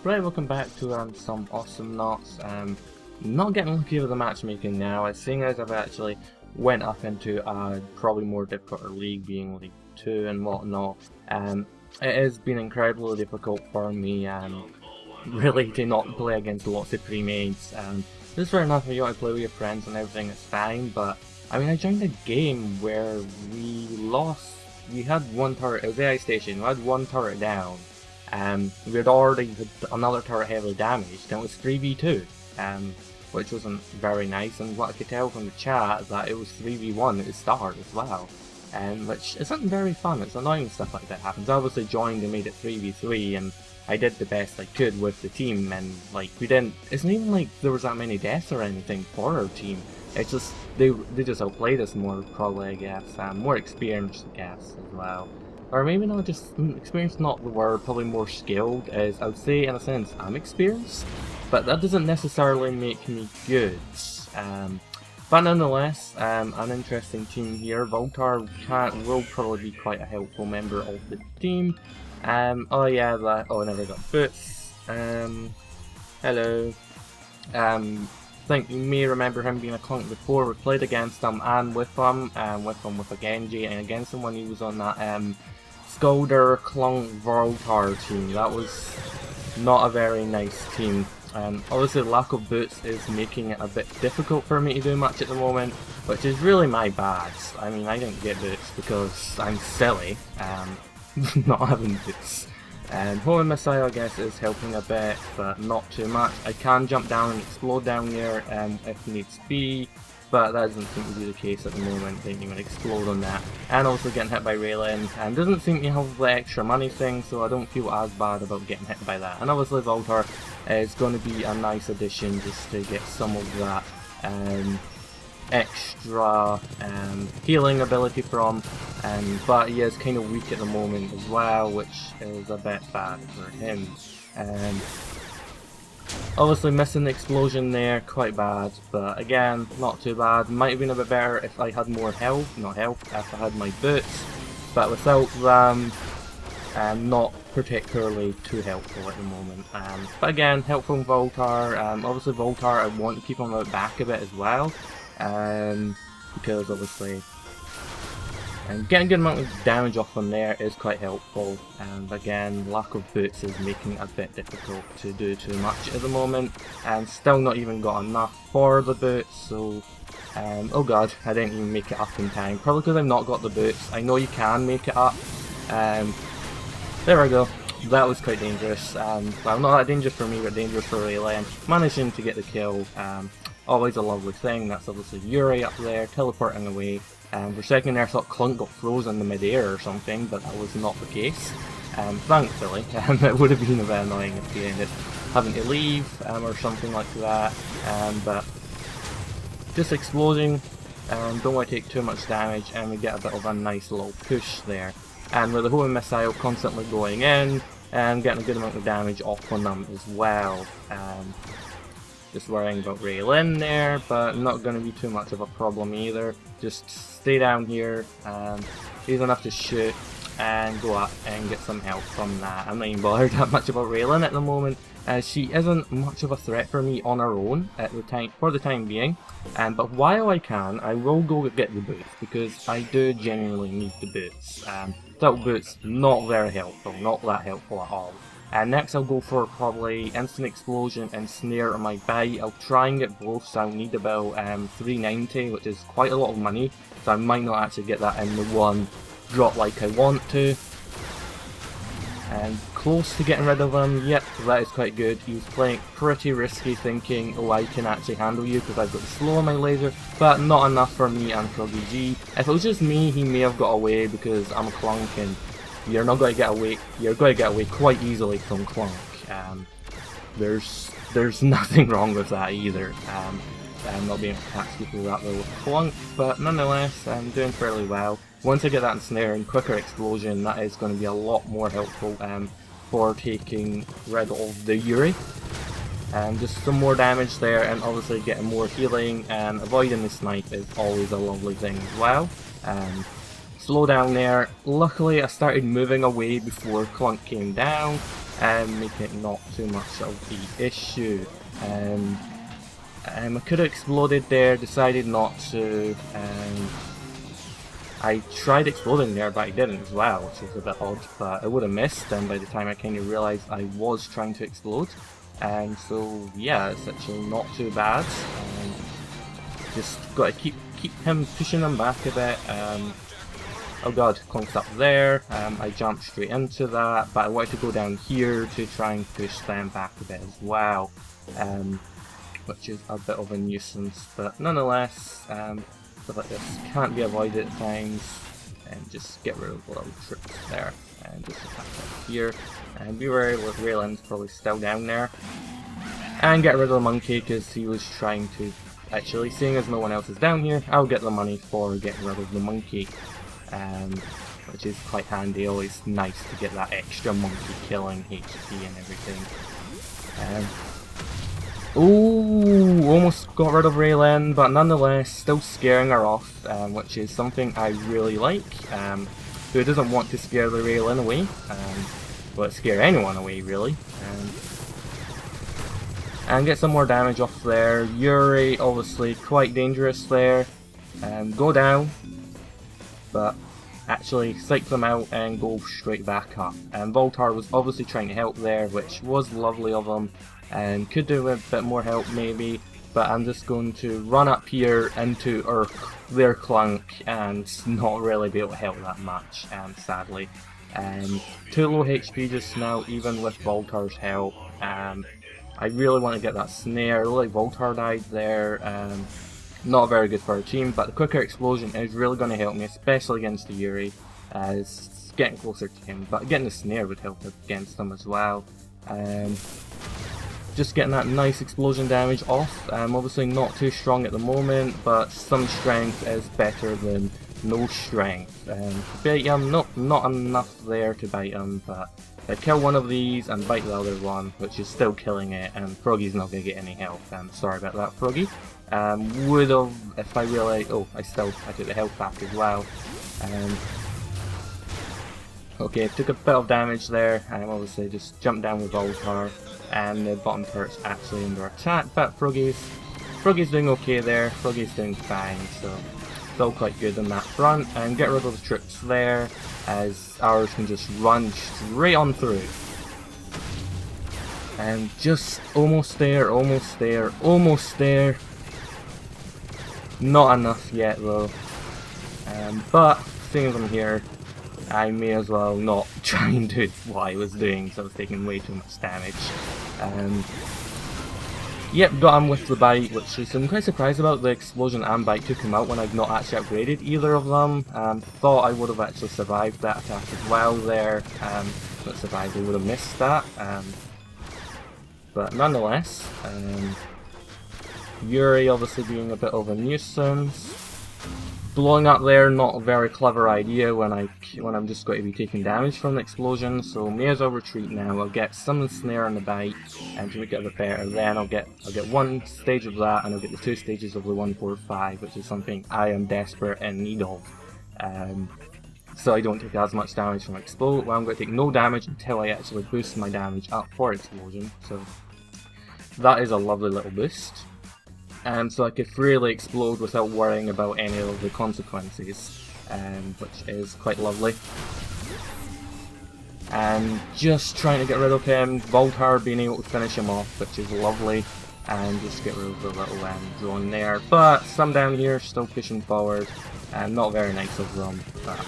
Right, welcome back to some Awesomenauts. Not getting lucky with the matchmaking now, seeing as I've actually went up into a probably more difficult league, being League 2 and whatnot. It has been incredibly difficult for me really to not play against lots of pre-mates. This is fair enough if you want to play with your friends and everything, it's fine, but I mean, I joined a game where we lost. We had one turret, it was AI station, we had one turret down. We had already had another turret heavily damaged, and it was 3v2, which wasn't very nice, and what I could tell from the chat is that it was 3v1 at the start as well, which isn't very fun. It's annoying stuff like that happens. I obviously joined and made it 3v3, and I did the best I could with the team, and like we didn't, it's not even like there was that many deaths or anything for our team. It's just, they just outplayed us more, probably, I guess, more experienced, I guess, as well. Or maybe not just, experienced not the word, probably more skilled, as I would say in a sense I'm experienced, but that doesn't necessarily make me good. But nonetheless, an interesting team here. Voltar will probably be quite a helpful member of the team. Oh yeah, I never got boots. Hello. I think you may remember him being a Clunk before. We played against him and with him with a Genji, and against him when he was on that Scolder Clunk Voltar team. That was not a very nice team. Obviously the lack of boots is making it a bit difficult for me to do much at the moment, which is really my bad. I mean, I didn't get boots because I'm silly, not having boots. Homing missile, I guess, is helping a bit, but not too much. I can jump down and explode down there if needs be, but that doesn't seem to be the case at the moment. Didn't even explode on that. And also getting hit by Raylan, and doesn't seem to have the extra money thing, so I don't feel as bad about getting hit by that. And obviously Voltar is going to be a nice addition just to get some of that extra healing ability from, but he is kind of weak at the moment as well, which is a bit bad for him. Obviously missing the explosion there, quite bad, but again, not too bad. Might have been a bit better if I had more health, not health, if I had my boots, but without them, not particularly too helpful at the moment. But again, helpful Voltar. Obviously Voltar, I want to keep him out back a bit as well. Because obviously getting a good amount of damage off them there is quite helpful, and again, lack of boots is making it a bit difficult to do too much at the moment, and still not even got enough for the boots, so oh god, I didn't even make it up in time, probably because I've not got the boots. I know you can make it up. There we go. That was quite dangerous. Well, not that dangerous for me, but dangerous for Raylan. Managing to get the kill. Always a lovely thing. That's obviously Yuri up there, teleporting away. For a second there I thought Clunk got frozen in mid-air or something, but that was not the case. Thankfully, it would have been a bit annoying if he ended having to leave or something like that. But just exploding, don't want to take too much damage, and we get a bit of a nice little push there. And with the homing missile constantly going in, and getting a good amount of damage off on them as well. Just worrying about Raylan there, but not going to be too much of a problem either. Just stay down here, easy enough to shoot, and go up and get some help from that. I'm not even bothered that much about Raylan at the moment, as she isn't much of a threat for me on her own at the time, for the time being. But while I can, I will go get the boots, because I do genuinely need the boots. Without boots, not very helpful, not that helpful at all. And next I'll go for probably instant explosion and snare on my bite. I'll try and get both, so I'll need about 390, which is quite a lot of money, so I might not actually get that in the one drop like I want to. And close to getting rid of him. Yep, that is quite good. He was playing pretty risky, thinking, oh, I can actually handle you because I've got the slow on my laser, but not enough for me and for GG. If it was just me, he may have got away because I'm a Clunk, and you're not going to get away. You're going to get away quite easily from Clunk. There's nothing wrong with that either. Not being able to catch people that way with Clunk, but nonetheless, I'm doing fairly well. Once I get that ensnare and quicker explosion, that is going to be a lot more helpful for taking rid of the Yuri. Just some more damage there, and obviously getting more healing and avoiding the snipe is always a lovely thing as well. Slow down there. Luckily I started moving away before Clunk came down, and make it not too much of the issue. I could have exploded there, decided not to. I tried exploding there, but I didn't as well, which was a bit odd, but I would have missed, and by the time I kind of realised I was trying to explode. And so yeah, it's actually not too bad. Just got to keep him, pushing him back a bit. Oh god, Clunk's up there. I jumped straight into that, but I wanted to go down here to try and push them back a bit as well, which is a bit of a nuisance, but nonetheless, stuff like this can't be avoided at times, and just get rid of the little tricks there, and just attack up here, and beware with Raylan's probably still down there, and get rid of the monkey because he was trying to, actually, seeing as no one else is down here, I'll get the money for getting rid of the monkey, which is quite handy. Always nice to get that extra monkey killing HP and everything. Ooh, almost got rid of Raylan, but nonetheless still scaring her off, which is something I really like. Who doesn't want to scare the Raylan away? Well, scare anyone away really. And get some more damage off there. Yuri obviously quite dangerous there. Go down, but actually psych them out and go straight back up. And Voltar was obviously trying to help there, which was lovely of him. And could do with a bit more help maybe, but I'm just going to run up here into their Clunk and not really be able to help that much, sadly. Too low HP just now, even with Voltar's help. I really want to get that snare. It looked like Voltar died there. Not very good for our team, but the quicker explosion is really going to help me, especially against the Yuri, as getting closer to him, but getting the snare would help against him as well. Just getting that nice explosion damage off. Obviously not too strong at the moment, but some strength is better than no strength. Bite him, not enough there to bite him, but I kill one of these and bite the other one, which is still killing it, and Froggy's not going to get any health. Sorry about that, Froggy. Would have, if I really, oh, I took the health back as well. Okay, took a bit of damage there, and obviously just jumped down with Voltar, and the bottom turret's actually under attack, but Froggy's doing okay there. Froggy's doing fine, so still quite good on that front, and get rid of the troops there, as ours can just run straight on through. And just almost there, almost there, almost there. Not enough yet though, but seeing as I'm here, I may as well not try and do what I was doing, so I was taking way too much damage. Yep, got him with the bite, which is I'm quite surprised about. The explosion and bite took him out when I've not actually upgraded either of them. Thought I would have actually survived that attack as well there. Not survived, I would have missed that. But nonetheless, Yuri obviously being a bit of a nuisance. Blowing up there, not a very clever idea when I'm just going to be taking damage from the explosion, so may as well retreat now. I'll get some snare on the bite, and to make it a bit better, then I'll get one stage of that, and I'll get the 2 stages of the 145, which is something I am desperate in need of. So I don't take as much damage from explode. Well, I'm going to take no damage until I actually boost my damage up for explosion, so that is a lovely little boost. So I could freely explode without worrying about any of the consequences, which is quite lovely. And just trying to get rid of him, Voltar being able to finish him off, which is lovely, and just get rid of the little drone there. But some down here still pushing forward, and not very nice of them, but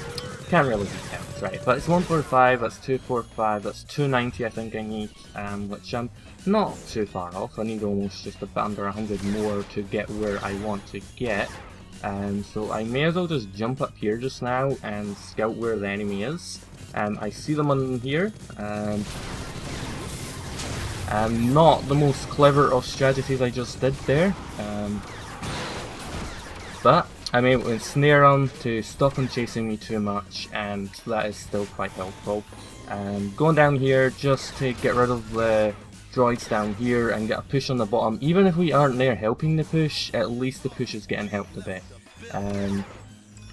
can't really beat them, right? But it's 145, that's 245, that's 290 I think I need, which I'm not too far off. I need almost just a bit under 100 more to get where I want to get. So I may as well just jump up here just now and scout where the enemy is. I see them on here. Not the most clever of strategies I just did there. But I'm able to ensnare them to stop them chasing me too much, and that is still quite helpful. Going down here just to get rid of the droids down here and get a push on the bottom. Even if we aren't there helping the push, at least the push is getting helped a bit,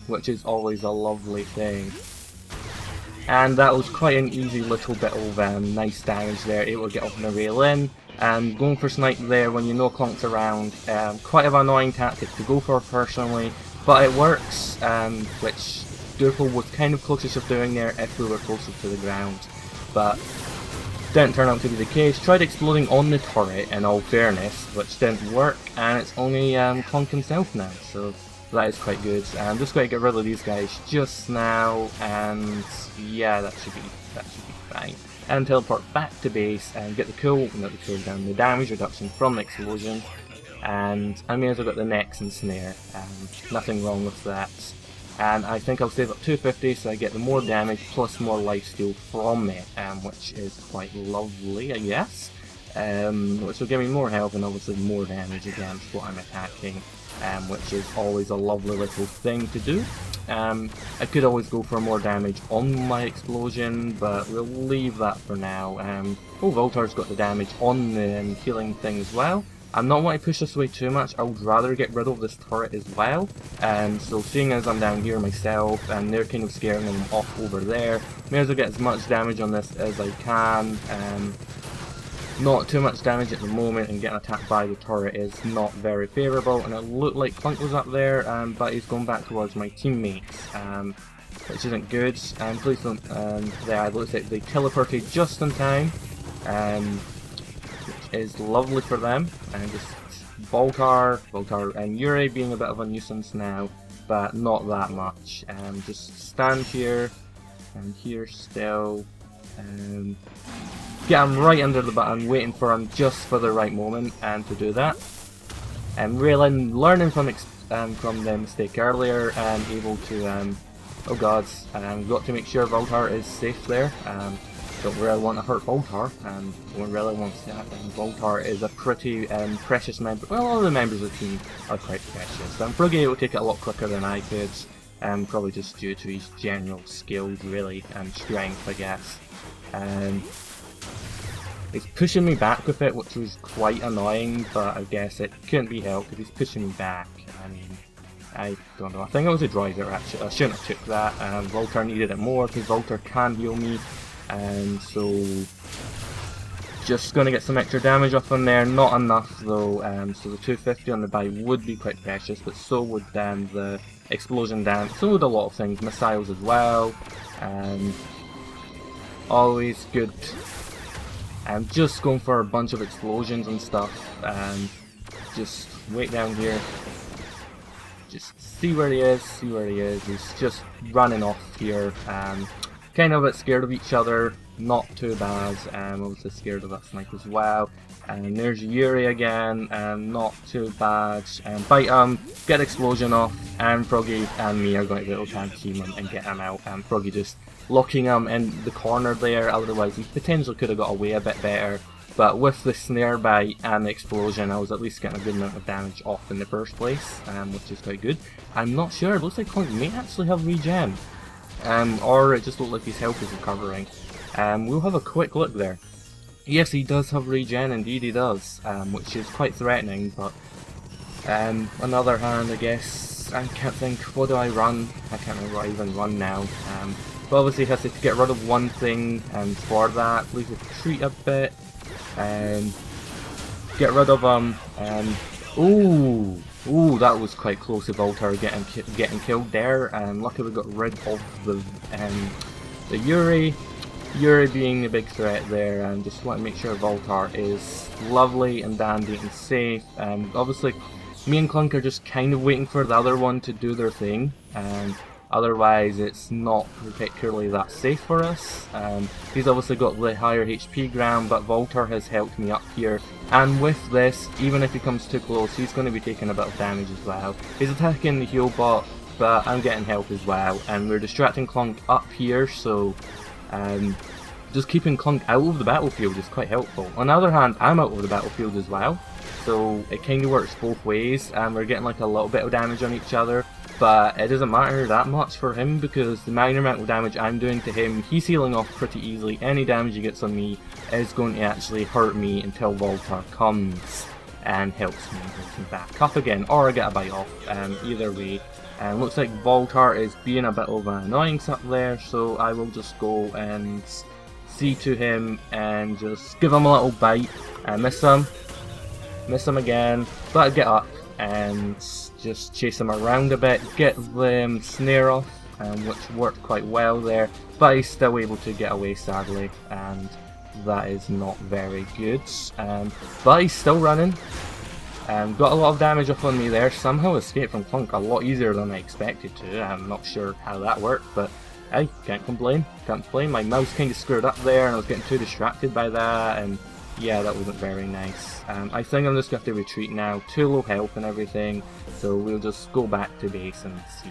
which is always a lovely thing. And that was quite an easy little bit of nice damage there, able to get up and rail in. Going for snipe there when you know Clunk's around, quite an annoying tactic to go for personally, but it works, which Durple was kind of closest of doing there if we were closer to the ground, but didn't turn out to be the case. Tried exploding on the turret in all fairness, which didn't work, and it's only Clunk himself now, so that is quite good. I'm just going to get rid of these guys just now, and yeah, that should be fine. And teleport back to base and get the the damage reduction from the explosion, and I may as well get the necks and snare, nothing wrong with that. And I think I'll save up 250 so I get the more damage plus more lifesteal from it, which is quite lovely, I guess. Which will give me more health and obviously more damage against what I'm attacking, which is always a lovely little thing to do. I could always go for more damage on my explosion, but we'll leave that for now. Voltar's got the damage on the healing thing as well. I'm not wanting to push this away too much. I would rather get rid of this turret as well. So seeing as I'm down here myself and they're kind of scaring them off over there, may as well get as much damage on this as I can. Not too much damage at the moment, and getting attacked by the turret is not very favourable. And it looked like Clunk was up there, but he's going back towards my teammates, which isn't good. Please don't. There, it looks like they teleported just in time, which is lovely for them. And just Voltar, and Yuri being a bit of a nuisance now, but not that much. Just stand here and here still. Get him right under the button, waiting for him just for the right moment, and to do that. And learning from the mistake earlier, and able to, oh god, got to make sure Voltar is safe there. Don't really want to hurt Voltar, don't really want to. Voltar is a pretty precious member. Well, all the members of the team are quite precious. Froggy will take it a lot quicker than I could, probably just due to his general skills, really, and strength, I guess. He's pushing me back with it, which was quite annoying, but I guess it couldn't be helped if he's pushing me back. I mean, I don't know. I think it was a driver actually. I shouldn't have took that. Voltar needed it more because Voltar can heal me, and so just gonna get some extra damage off him there. Not enough though. So the 250 on the buy would be quite precious, but so would the explosion damage. So would a lot of things, missiles as well. Always good. I'm just going for a bunch of explosions and stuff, and just wait down here, just see where he is, he's just running off here, kind of a bit scared of each other, not too bad, obviously scared of that snipe as well, and there's Yuri again, not too bad, bite him, get explosion off, and Froggy and me are going to be able to tag team him and get him out, Froggy just locking him in the corner there, otherwise he potentially could have got away a bit better, but with the snare bite and the explosion I was at least getting a good amount of damage off in the first place, which is quite good. I'm not sure, it looks like Clunk may actually have regen, or it just looked like his health is recovering. We'll have a quick look there. Yes, he does have regen, indeed he does, which is quite threatening, but on the other hand, I guess, I can't think, what do I run? I can't remember what I even run now. But obviously he has to get rid of one thing, and for that, please retreat a bit, and get rid of him, and ooh, that was quite close to Voltar getting killed there, and luckily we got rid of the Yuri being the big threat there, and just want to make sure Voltar is lovely and dandy and safe. Obviously, me and Clunk are just kind of waiting for the other one to do their thing, otherwise it's not particularly that safe for us. He's obviously got the higher HP ground, but Voltar has helped me up here, and with this, even if he comes too close, he's going to be taking a bit of damage as well. He's attacking the heal bot, but I'm getting help as well, and we're distracting Clunk up here, so just keeping Clunk out of the battlefield is quite helpful. On the other hand, I'm out of the battlefield as well, so it kind of works both ways, and we're getting like a little bit of damage on each other, but it doesn't matter that much for him because the minor amount of damage I'm doing to him, he's healing off pretty easily. Any damage he gets on me is going to actually hurt me until Voltar comes and helps me back up again, or I get a bite off. Either way, And looks like Voltar is being a bit of an annoyance up there, so I will just go and see to him and just give him a little bite. Miss him again, but get up and just chase him around a bit, get the snare off, which worked quite well there, but he's still able to get away sadly, and that is not very good. But he's still running. Got a lot of damage up on me there, somehow escaped from Clunk a lot easier than I expected to. I'm not sure how that worked, but hey, can't complain. My mouse kind of screwed up there and I was getting too distracted by that, and yeah, that wasn't very nice. I think I'm just going to have to retreat now, too low health and everything, so we'll just go back to base and see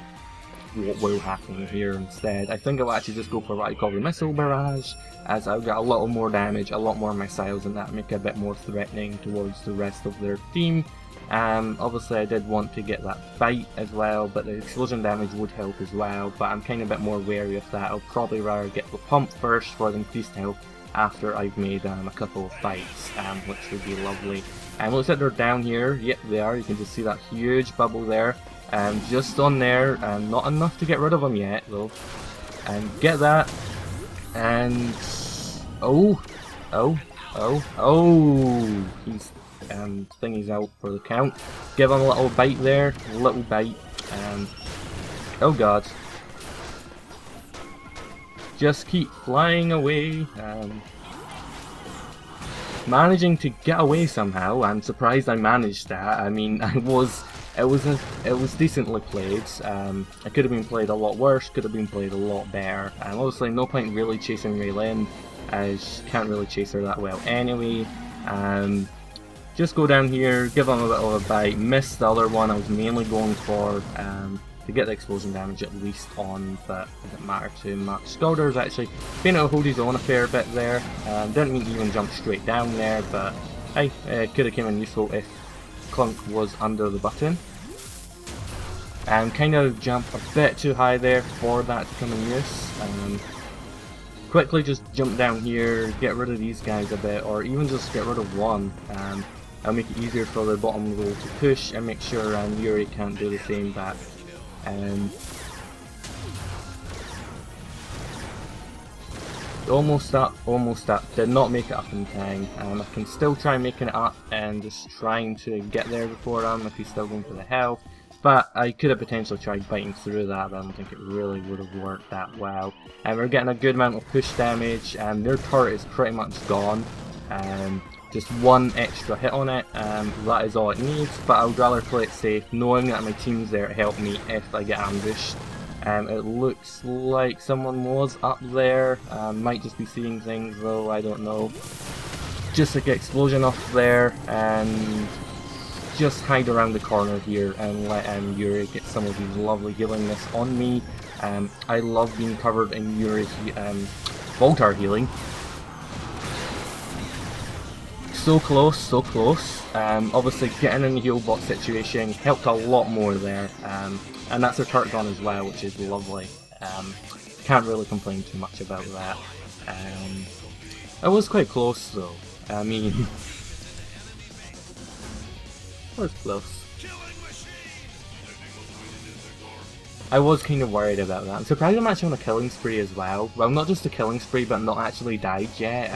what will happen here instead. I think I'll actually just go for what I call the missile barrage, as I'll get a little more damage, a lot more missiles, and that make it a bit more threatening towards the rest of their team. Obviously I did want to get that fight as well, but the explosion damage would help as well, but I'm kind of a bit more wary of that. I'll probably rather get the pump first for the increased health after I've made a couple of fights, which would be lovely. Looks like they're down here. Yep, they are. You can just see that huge bubble there. Just on there, not enough to get rid of them yet though. Get that, and oh, he's thingy's out for the count. Give him a little bite there, oh god, just keep flying away. Managing to get away somehow. I'm surprised I managed that. I mean, it was decently played. It could have been played a lot worse, could have been played a lot better. Obviously no point really chasing Raylene, as you can't really chase her that well anyway. Just go down here, give him a bit of a bite, miss the other one I was mainly going for, to get the explosion damage at least on, but it doesn't matter too much. Scalder's actually been able to hold his own a fair bit there. Didn't mean to even jump straight down there, but hey, it could have come in useful if Clunk was under the button. Kind of jump a bit too high there for that to come in use. Quickly just jump down here, get rid of these guys a bit, or even just get rid of one. I'll make it easier for the bottom row to push and make sure Yuri can't do the same back. Almost up, did not make it up in time. I can still try making it up and just trying to get there before him if he's still going for the health, but I could have potentially tried biting through that, but I don't think it really would have worked that well. We're getting a good amount of push damage, and their turret is pretty much gone. Just one extra hit on it, that is all it needs, but I would rather play it safe, knowing that my team's there to help me if I get ambushed. It looks like someone was up there, might just be seeing things though, I don't know. Just like explosion off there, and just hide around the corner here and let Yuri get some of his lovely healingness on me. I love being covered in Yuri Voltar healing. So close, so close. Obviously getting in the heal bot situation helped a lot more there. And that's a turret gun as well, which is lovely. Can't really complain too much about that. It was quite close though. I mean, it was close. I was kind of worried about that. I'm surprised I'm actually on a killing spree as well. Well, not just a killing spree, but not actually died yet.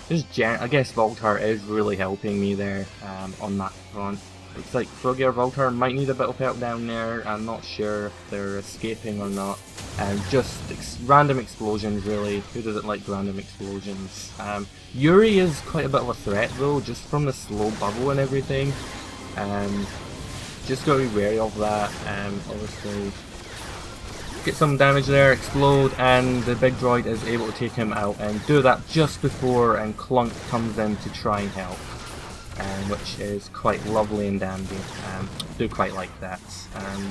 I guess Voltar is really helping me there on that front. Looks like Froggy or Voltar might need a bit of help down there. I'm not sure if they're escaping or not. Just random explosions really. Who doesn't like random explosions? Yuri is quite a bit of a threat though, just from the slow bubble and everything. Just gotta be wary of that. Obviously get some damage there, explode, and the big droid is able to take him out and do that just before Clunk comes in to try and help. Which is quite lovely and dandy. Do quite like that.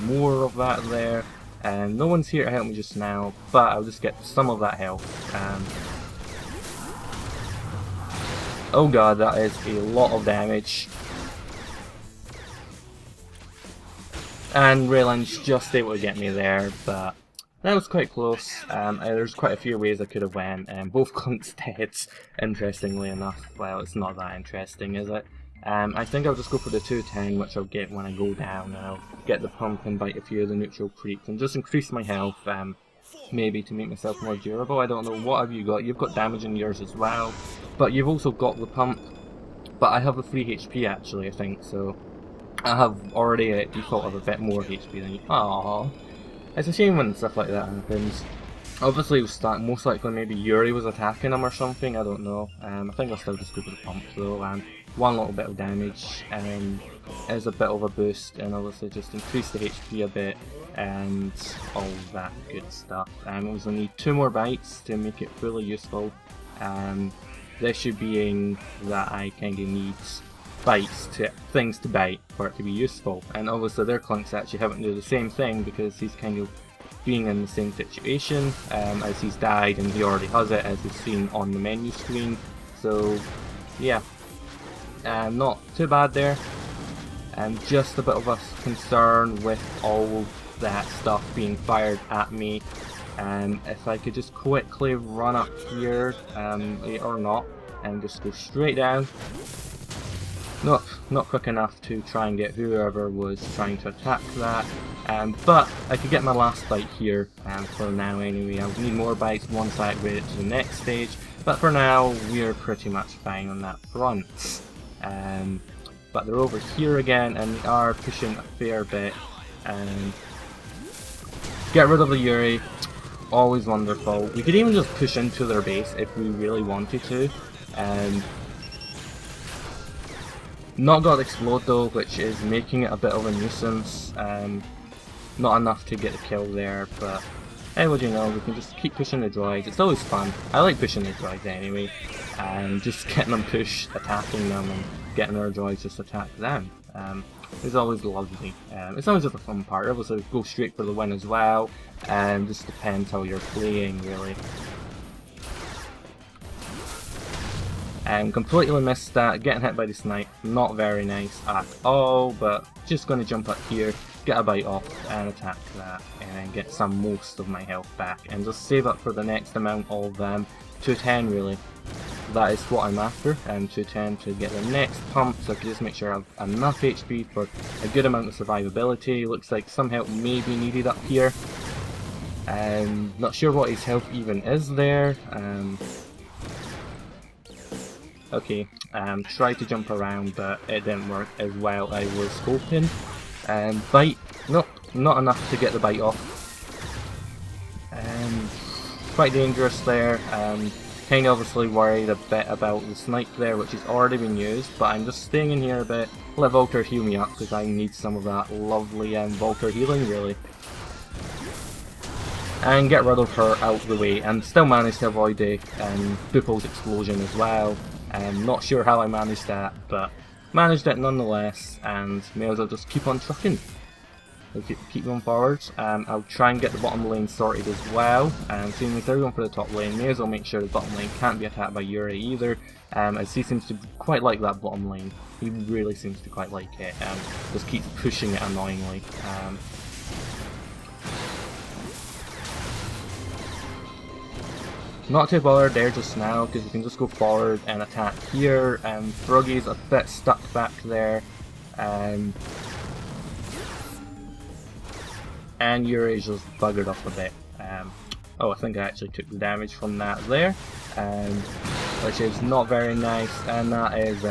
More of that there. No one's here to help me just now, but I'll just get some of that health. Oh god, that is a lot of damage. And Raylan's just able to get me there, but that was quite close. There's quite a few ways I could have went, and both Clunk's dead, interestingly enough. Well, it's not that interesting, is it? I think I'll just go for the 210, which I'll get when I go down. I'll get the pump and bite a few of the neutral creeps and just increase my health, maybe to make myself more durable. I don't know, what have you got? You've got damage in yours as well, but you've also got the pump. But I have a free HP actually, I think, so I have already a default of a bit more HP than you. Aww. It's a shame when stuff like that happens. Obviously, it was most likely maybe Yuri was attacking him or something, I don't know. I think I'll still just go for the pump though, and one little bit of damage is a bit of a boost, and obviously just increase the HP a bit, and all that good stuff. I also need 2 more bites to make it fully useful. This should being that I kind of need bites, things to bite for it to be useful, and obviously their Clunk's actually having to do the same thing because he's kind of being in the same situation, as he's died and he already has it, as we've seen on the menu screen. So yeah, not too bad there. Just a bit of a concern with all that stuff being fired at me. If I could just quickly run up here, or not, and just go straight down. Not quick enough to try and get whoever was trying to attack that, but I could get my last bite here, for now anyway. I'll need more bites once I upgrade it to the next stage, but for now we're pretty much fine on that front. But they're over here again, and they are pushing a fair bit. Get rid of the Yuri, always wonderful. We could even just push into their base if we really wanted to. Not got Explode though, which is making it a bit of a nuisance. Not enough to get the kill there, but hey, what do you know, we can just keep pushing the droids. It's always fun. I like pushing the droids anyway, and just getting them pushed, attacking them, and getting our droids just attack them. It's always lovely. It's always just a fun part. Obviously, go straight for the win as well, and just depends how you're playing, really. Completely missed that, getting hit by the snipe, not very nice at all, but just going to jump up here, get a bite off and attack that, and then get most of my health back, and just save up for the next amount of 210 really. That is what I'm after, 210 to get the next pump, so I can just make sure I have enough HP for a good amount of survivability. Looks like some help may be needed up here. Not sure what his health even is there. Okay, tried to jump around, but it didn't work as well I was hoping. Bite, nope, not enough to get the bite off. Quite dangerous there. Kind of obviously worried a bit about the snipe there, which has already been used, but I'm just staying in here a bit, let Voltar heal me up, because I need some of that lovely Voltar healing really. And get rid of her out of the way, and still managed to avoid the Boople's explosion as well. Not sure how I managed that, but managed it nonetheless, and may as well just keep on trucking. We'll keep going forwards. I'll try and get the bottom lane sorted as well, seeing as they're going for the top lane, may as well make sure the bottom lane can't be attacked by Yuri either, as he seems to quite like that bottom lane. He really seems to quite like it, just keeps pushing it annoyingly. Not too bothered there just now, because we can just go forward and attack here. Froggy's a bit stuck back there. And Yuri's just buggered off a bit. Oh, I think I actually took the damage from that there, which is not very nice, and that is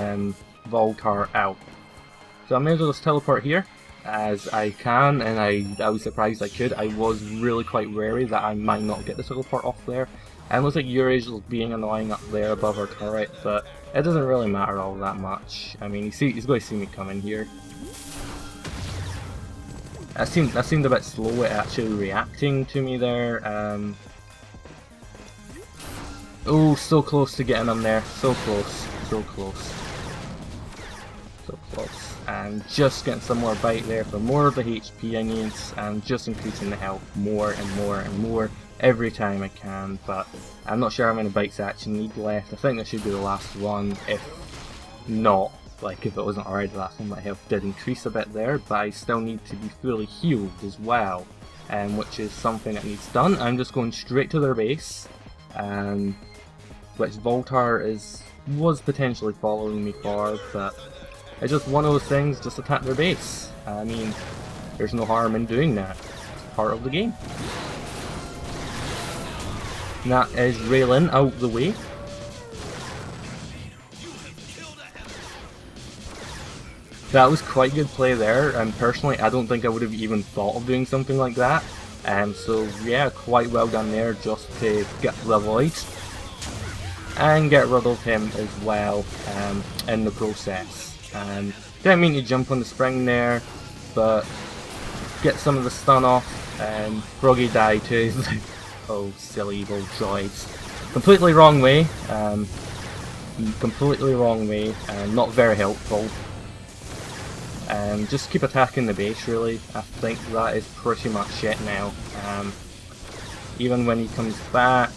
Voltar out. So I may as well just teleport here, as I can, and I was surprised I could. I was really quite wary that I might not get the teleport off there. And it looks like Yuri's just being annoying up there above our turret, but it doesn't really matter all that much. I mean, he's going to see me coming here. That seemed a bit slow at actually reacting to me there. Oh, so close to getting him there. So close. So close. So close. And just getting some more bite there for more of the HP I need, and just increasing the health more and more and more every time I can, but I'm not sure how many bites I actually need left. I think this should be the last one, if not, like if it wasn't already the last one. My health did increase a bit there, but I still need to be fully healed as well, which is something that needs done. I'm just going straight to their base, which Voltar was potentially following me for, but It's just one of those things, just attack their base. I mean, there's no harm in doing that. It's part of the game. And that is Raylan out the way. That was quite good play there, and personally I don't think I would have even thought of doing something like that. So yeah, quite well done there, just to get the void and get rid of him as well in the process. Didn't mean to jump on the spring there, but get some of the stun off, and Froggy died too. Oh, silly evil droids. Completely wrong way, not very helpful. Just keep attacking the base really. I think that is pretty much it now. Even when he comes back...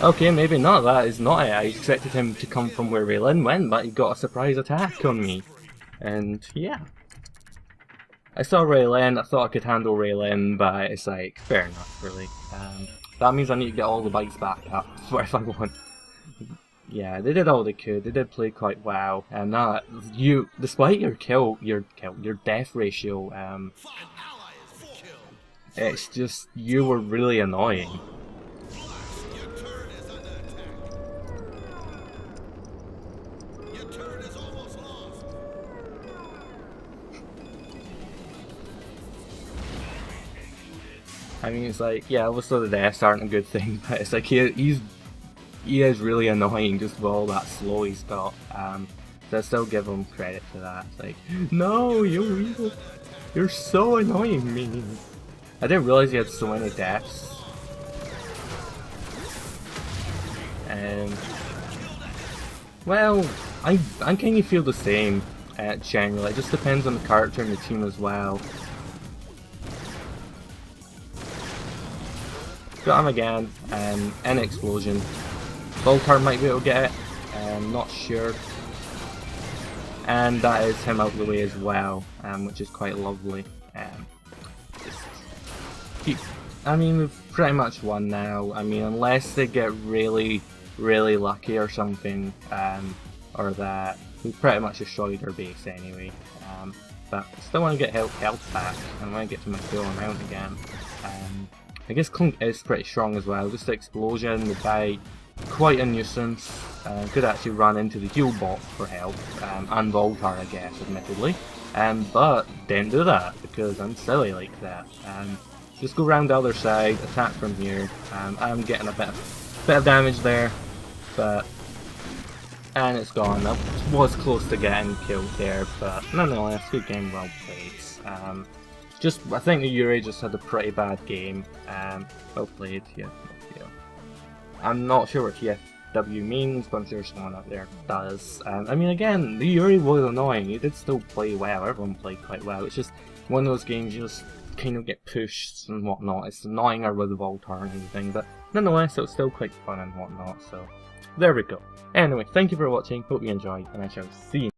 Okay, maybe not, that is not it. I expected him to come from where Raylan went, but he got a surprise attack on me. And yeah. I saw Raylan, I thought I could handle Raylan, but it's like, fair enough really. That means I need to get all the bikes back up if I want. Yeah, they did all they could. They did play quite well, and that despite your death ratio, it's just you were really annoying. I mean, it's like, yeah, obviously the deaths aren't a good thing, but it's like he is really annoying just with all that slow he's got. So I still give him credit for that. It's like, no, you're so annoying me. I didn't realize he had so many deaths. Well, I kind of feel the same generally. It just depends on the character and the team as well. Got him again, an explosion. Voltar might be able to get it, not sure. And that is him out of the way as well, which is quite lovely. I mean, we've pretty much won now. I mean, unless they get really, really lucky or something, or that we've pretty much destroyed our base anyway. But still want to get health back, and want to get to my full amount again. I guess Clunk is pretty strong as well. Just the explosion, the bite, quite a nuisance. Could actually run into the heal bot for help, and Voltar I guess, admittedly. But didn't do that because I'm silly like that. Just go around the other side, attack from here. I'm getting a bit of damage there, and it's gone. I was close to getting killed there, but nonetheless, good game, well played. I think the Yuri just had a pretty bad game. Well played, yeah. I'm not sure what TFW means, but I'm sure someone out there does. I mean, again, the Yuri was annoying. He did still play well. Everyone played quite well. It's just one of those games you just kind of get pushed and whatnot. It's annoyinger with the Voltar and everything, but nonetheless, it was still quite fun and whatnot. So there we go. Anyway, thank you for watching. Hope you enjoyed, and I shall see you.